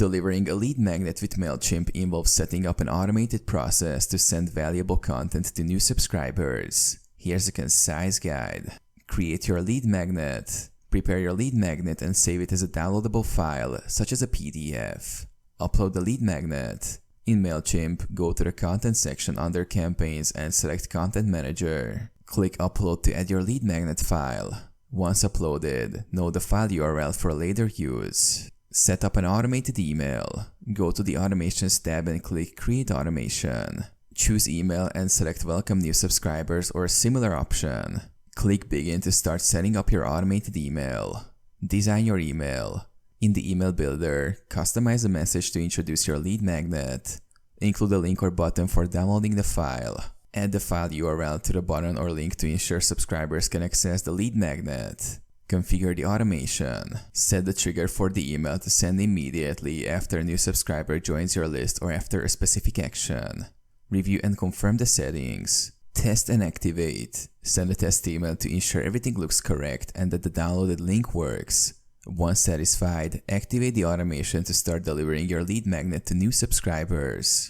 Delivering a lead magnet with Mailchimp involves setting up an automated process to send valuable content to new subscribers. Here's a concise guide. Create your lead magnet. Prepare your lead magnet and save it as a downloadable file, such as a PDF. Upload the lead magnet. In Mailchimp, go to the Content section under Campaigns and select Content Manager. Click Upload to add your lead magnet file. Once uploaded, know the file URL for later use. Set up an automated email. Go to the Automations tab and click Create Automation. Choose Email and select Welcome New Subscribers or a similar option. Click Begin to start setting up your automated email. Design your email. In the email builder, customize a message to introduce your lead magnet. Include a link or button for downloading the file. Add the file URL to the button or link to ensure subscribers can access the lead magnet. Configure the automation. Set the trigger for the email to send immediately after a new subscriber joins your list or after a specific action. Review and confirm the settings. Test and activate. Send a test email to ensure everything looks correct and that the downloaded link works. Once satisfied, activate the automation to start delivering your lead magnet to new subscribers.